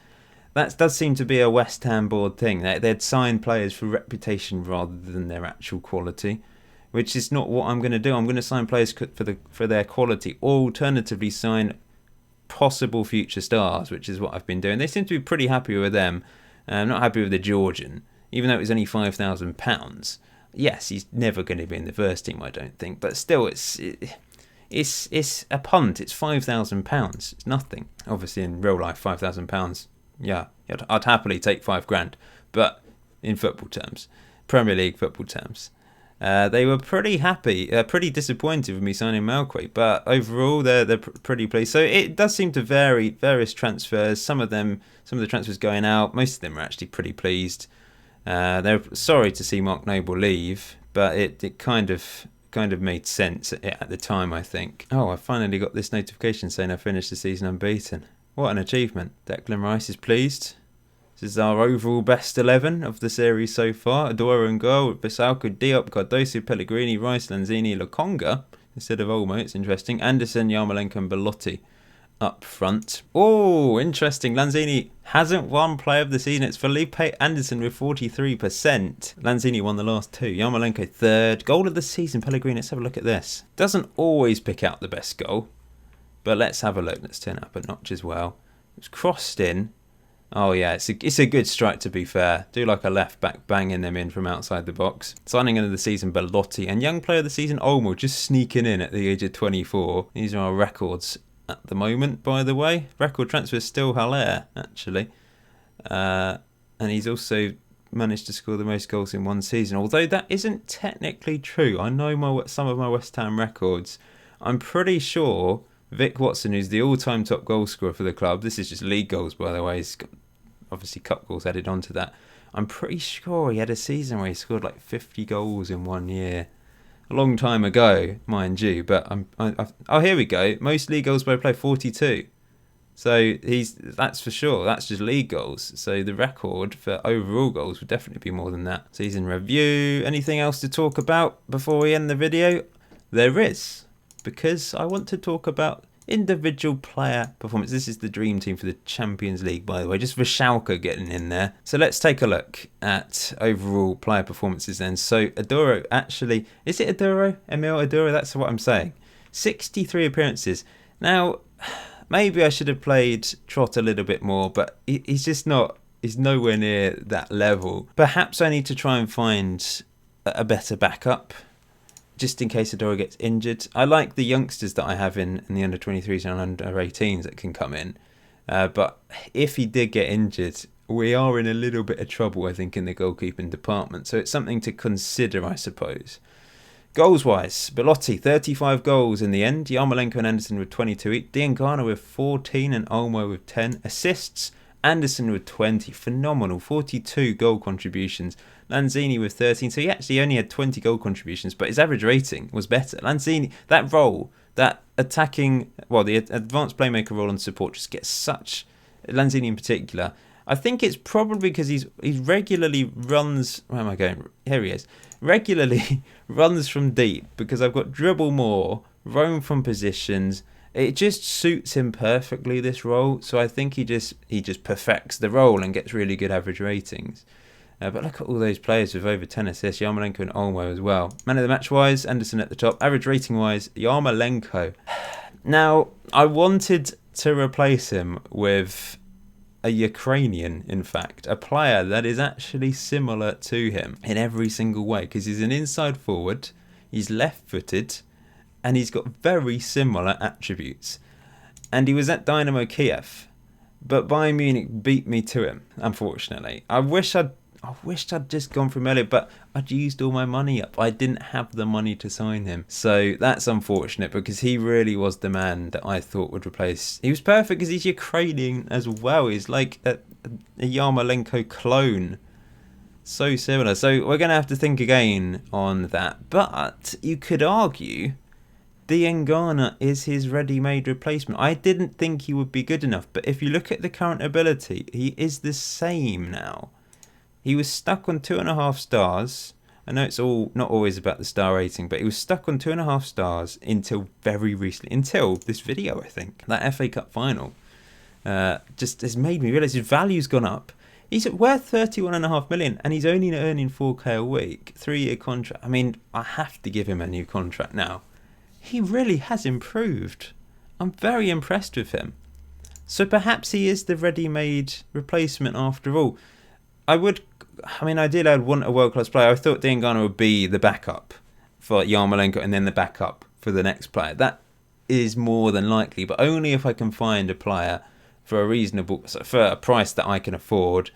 That does seem to be a West Ham board thing. They'd sign players for reputation rather than their actual quality, which is not what I'm going to do. I'm going to sign players for their quality, or alternatively sign possible future stars, which is what I've been doing. They seem to be pretty happy with them. I'm not happy with the Georgian, even though it was only £5,000. Yes, he's never going to be in the first team, I don't think, but still, it's a punt. It's £5,000. It's nothing. Obviously, in real life, £5,000. Yeah, I'd happily take £5,000, but in football terms, Premier League football terms, they were pretty happy, pretty disappointed with me signing Malquay, but overall they're pretty pleased. So it does seem to vary. Various transfers, some of the transfers going out. Most of them are actually pretty pleased. They're sorry to see Mark Noble leave, but it kind of made sense at the time, I think. Oh, I finally got this notification saying I finished the season unbeaten. What an achievement. Declan Rice is pleased. This is our overall best 11 of the series so far. Adora in goal, Bissauko, Diop, Cardoso, Pellegrini, Rice, Lanzini, Lokonga instead of Olmo. It's interesting. Anderson, Yarmolenko and Belotti up front. Oh, interesting. Lanzini hasn't won Player of the Season. It's Felipe Anderson with 43%. Lanzini won the last 2. Yarmolenko 3rd. Goal of the Season, Pellegrini. Let's have a look at this. Doesn't always pick out the best goal, but let's have a look. Let's turn it up a notch as well. It's crossed in. Oh yeah, it's a good strike, to be fair. Do like a left back banging them in from outside the box. Signing of the season, Belotti. And young player of the season, Olmo, just sneaking in at the age of 24. These are our records at the moment, by the way. Record transfer is still Haller, actually. And he's also managed to score the most goals in one season. Although that isn't technically true. I know some of my West Ham records. I'm pretty sure Vic Watson, who's the all-time top goal scorer for the club, this is just league goals, by the way, he's got obviously cup goals added onto that. I'm pretty sure he had a season where he scored like 50 goals in 1 year. A long time ago, mind you, but oh, here we go. Most league goals by a player, 42. So that's for sure. That's just league goals. So the record for overall goals would definitely be more than that. Season review. Anything else to talk about before we end the video? There is, because I want to talk about individual player performance. This is the dream team for the Champions League, by the way, just for Schalke getting in there. So let's take a look at overall player performances then. So Aduro, actually, is it Aduro? Emil Aduro, that's what I'm saying. 63 appearances. Now, maybe I should have played Trott a little bit more, but he's just not, he's nowhere near that level. Perhaps I need to try and find a better backup, just in case Adora gets injured. I like the youngsters that I have in the under-23s and under-18s that can come in. But if he did get injured, we are in a little bit of trouble, I think, in the goalkeeping department. So it's something to consider, I suppose. Goals-wise, Belotti, 35 goals in the end. Yarmolenko and Anderson with 22 each. Diangana with 14 and Olmo with 10. Assists, Anderson with 20. Phenomenal. 42 goal contributions. Lanzini with 13. So he actually only had 20 goal contributions, but his average rating was better. Lanzini, that role, that attacking, well, the advanced playmaker role and support just gets such, Lanzini in particular. I think it's probably because he's regularly runs, where am I going? Here he is. Regularly runs from deep, because I've got dribble more, roam from positions. It just suits him perfectly, this role. So I think he just perfects the role and gets really good average ratings. But look at all those players with over 10 assists, Yarmolenko and Olmo as well. Man of the match wise, Anderson at the top. Average rating wise, Yarmolenko. Now, I wanted to replace him with a Ukrainian, in fact, a player that is actually similar to him in every single way, because he's an inside forward, he's left-footed, and he's got very similar attributes. And he was at Dynamo Kiev, but Bayern Munich beat me to him, unfortunately. I wished I'd just gone from Elliot, but I'd used all my money up. I didn't have the money to sign him. So that's unfortunate, because he really was the man that I thought would replace. He was perfect because he's Ukrainian as well. He's like a Yarmolenko clone. So similar. So we're going to have to think again on that. But you could argue Diangana is his ready-made replacement. I didn't think he would be good enough, but if you look at the current ability, he is the same now. He was stuck on 2.5 stars. I know it's all not always about the star rating, but he was stuck on 2.5 stars until very recently, until this video, I think. That FA Cup final just has made me realise his value's gone up. He's worth 31.5 million, and he's only earning 4k a week. 3-year contract. I mean, I have to give him a new contract now. He really has improved. I'm very impressed with him. So perhaps he is the ready-made replacement after all. Ideally I'd want a world-class player. I thought Diangana would be the backup for Yarmolenko and then the backup for the next player. That is more than likely, but only if I can find a player for a price that I can afford,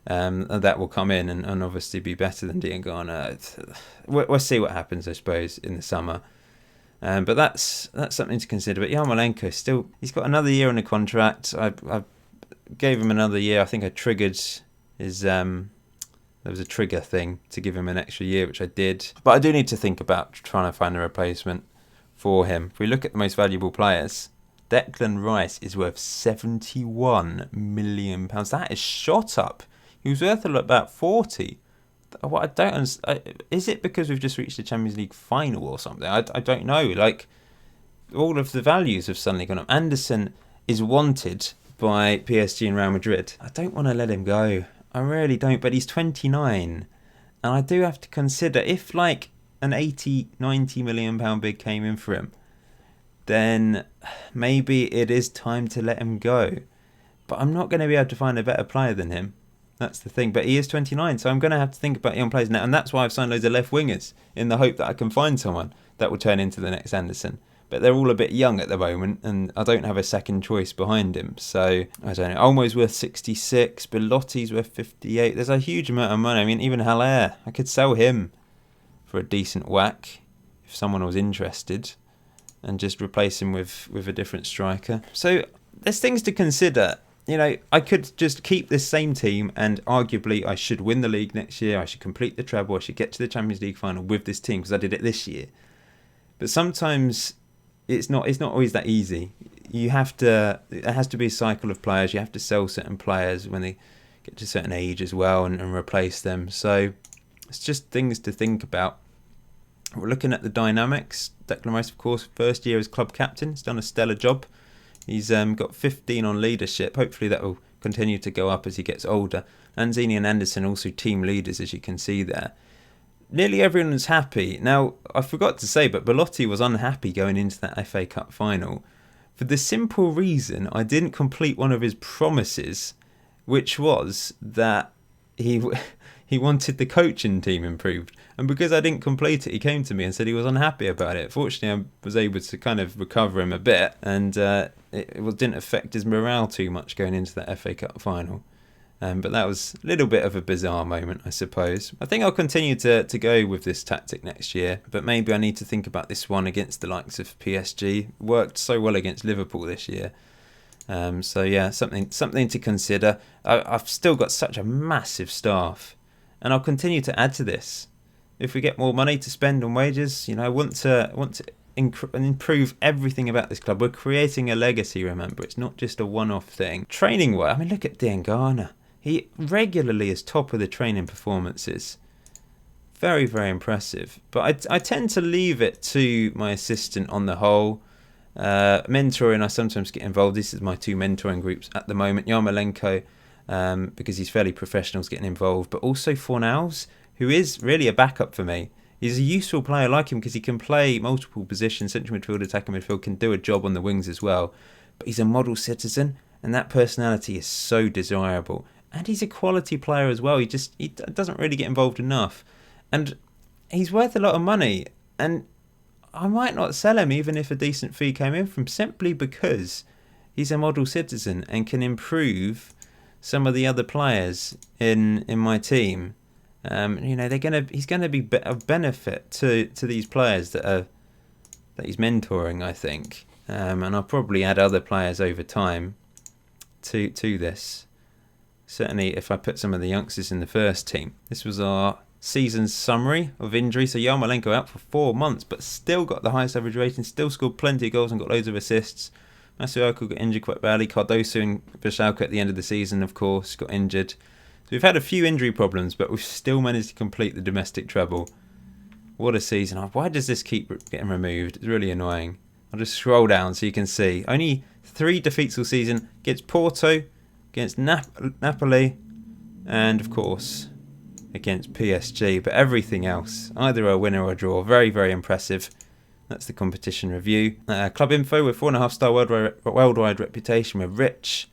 that will come in and obviously be better than Diangana. We'll see what happens, I suppose, in the summer. But that's something to consider. But Yarmolenko still, he's got another year on the contract. I gave him another year. I think I triggered there was a trigger thing to give him an extra year, which I did. But I do need to think about trying to find a replacement for him. If we look at the most valuable players, Declan Rice is worth £71 million. That is shot up. He was worth about 40. What I don't understand, is it because we've just reached the Champions League final or something? I don't know. Like, all of the values have suddenly gone up. Anderson is wanted by PSG and Real Madrid. I don't want to let him go. I really don't, but he's 29. And I do have to consider, if like an 80, 90 million pound bid came in for him, then maybe it is time to let him go. But I'm not going to be able to find a better player than him. That's the thing. But he is 29, so I'm going to have to think about young players now. And that's why I've signed loads of left wingers, in the hope that I can find someone that will turn into the next Anderson. But they're all a bit young at the moment, and I don't have a second choice behind him. So, I don't know. Olmo's worth 66. Belotti's worth 58. There's a huge amount of money. I mean, even Haller, I could sell him for a decent whack if someone was interested, and just replace him with a different striker. So, there's things to consider. You know, I could just keep this same team, and arguably I should win the league next year. I should complete the treble. I should get to the Champions League final with this team, because I did it this year. But sometimes it's not always that easy. It has to be a cycle of players. You have to sell certain players when they get to a certain age as well, and replace them. So it's just things to think about. We're looking at the dynamics. Declan Rice, of course, first year as club captain. He's done a stellar job. He's got 15 on leadership. Hopefully that will continue to go up as he gets older. Lanzini and Anderson also team leaders, as you can see there. Nearly everyone's happy. Now, I forgot to say, but Belotti was unhappy going into that FA Cup final for the simple reason I didn't complete one of his promises, which was that he wanted the coaching team improved. And because I didn't complete it, he came to me and said he was unhappy about it. Fortunately, I was able to kind of recover him a bit, and it didn't affect his morale too much going into that FA Cup final. But that was a little bit of a bizarre moment, I suppose. I think I'll continue to go with this tactic next year, but maybe I need to think about this one against the likes of PSG. Worked so well against Liverpool this year. So yeah, something to consider. I've still got such a massive staff, and I'll continue to add to this. If we get more money to spend on wages, I want to improve everything about this club. We're creating a legacy, remember. It's not just a one-off thing. Training-wise, look at Diangana. He regularly is top of the training performances. Very, very impressive. But I tend to leave it to my assistant on the whole. Mentoring, I sometimes get involved. This is my 2 mentoring groups at the moment. Yarmolenko, because he's fairly professional, is getting involved. But also Fornals, who is really a backup for me. He's a useful player. I like him because he can play multiple positions. Central midfield, attacking midfield, can do a job on the wings as well. But he's a model citizen, and that personality is so desirable. And he's a quality player as well. He doesn't really get involved enough. And he's worth a lot of money. And I might not sell him even if a decent fee came in from, simply because he's a model citizen and can improve some of the other players in my team. He's gonna be of benefit to these players that he's mentoring, I think. And I'll probably add other players over time to this. Certainly if I put some of the youngsters in the first team. This was our season summary of injuries. So Yarmolenko out for 4 months, but still got the highest average rating, still scored plenty of goals and got loads of assists. Masuaku got injured quite badly. Cardoso and Bishalko at the end of the season, of course, got injured. So we've had a few injury problems, but we've still managed to complete the domestic treble. What a season. Why does this keep getting removed? It's really annoying. I'll just scroll down so you can see. Only 3 defeats all season against Porto, against Napoli, and of course against PSG. But everything else, either a winner or a draw. Very, very impressive. That's the competition review. Club info, with 4.5-star worldwide reputation. We're rich,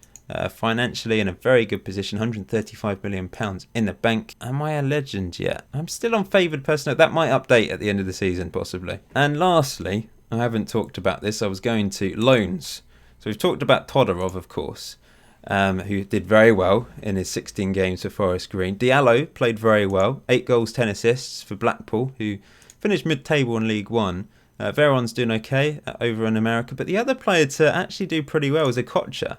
financially in a very good position. £135 million in the bank. Am I a legend yet? I'm still on favoured personnel. That might update at the end of the season, possibly. And lastly, I haven't talked about this. I was going to loans. So we've talked about Todorov, of course, who did very well in his 16 games for Forest Green. Diallo played very well. 8 goals, 10 assists for Blackpool, who finished mid-table in League One. Veron's doing okay over in America. But the other player to actually do pretty well is Okocha.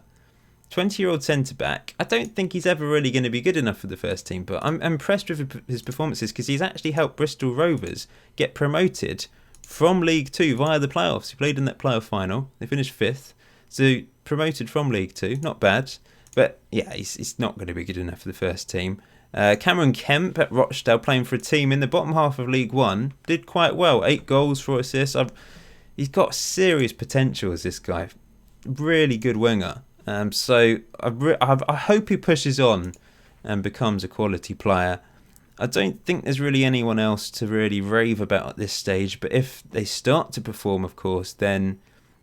20-year-old centre-back. I don't think he's ever really going to be good enough for the first team, but I'm impressed with his performances because he's actually helped Bristol Rovers get promoted from League 2 via the playoffs. He played in that playoff final. They finished 5th. So promoted from League 2. Not bad. But yeah, he's not going to be good enough for the first team. Cameron Kemp at Rochdale, playing for a team in the bottom half of League 1. Did quite well. 8 goals, 4 assists. He's got serious potential as this guy. Really good winger. So I hope he pushes on and becomes a quality player. I don't think there's really anyone else to really rave about at this stage, but if they start to perform, of course, then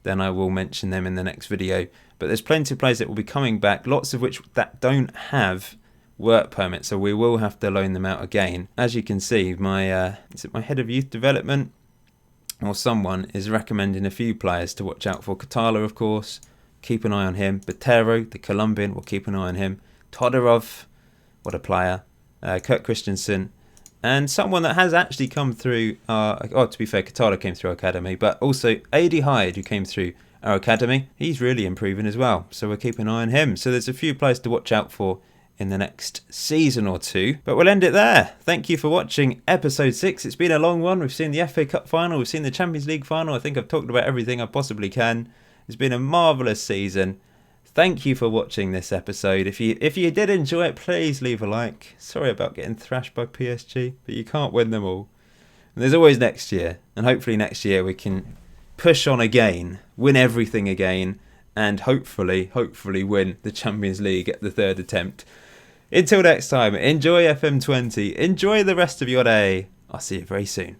I will mention them in the next video. But there's plenty of players that will be coming back, lots of which that don't have work permits, so we will have to loan them out again. As you can see, my head of youth development or someone is recommending a few players to watch out for. Katala, of course, keep an eye on him. Patera, the Colombian, we'll keep an eye on him. Todorov, what a player. Kurt Christensen, and someone that has actually come through to be fair, Katara came through our academy, but also A.D. Hyde, who came through our academy. He's really improving as well, so we'll keep an eye on him. So there's a few players to watch out for in the next season or two, but we'll end it there. Thank you for watching episode 6. It's been a long one. We've seen the FA Cup final, we've seen the Champions League final. I think I've talked about everything I possibly can. It's been a marvellous season. Thank you for watching this episode. If you did enjoy it, please leave a like. Sorry about getting thrashed by PSG, but you can't win them all. And there's always next year, and hopefully next year we can push on again, win everything again, and hopefully win the Champions League at the third attempt. Until next time, enjoy FM20, enjoy the rest of your day. I'll see you very soon.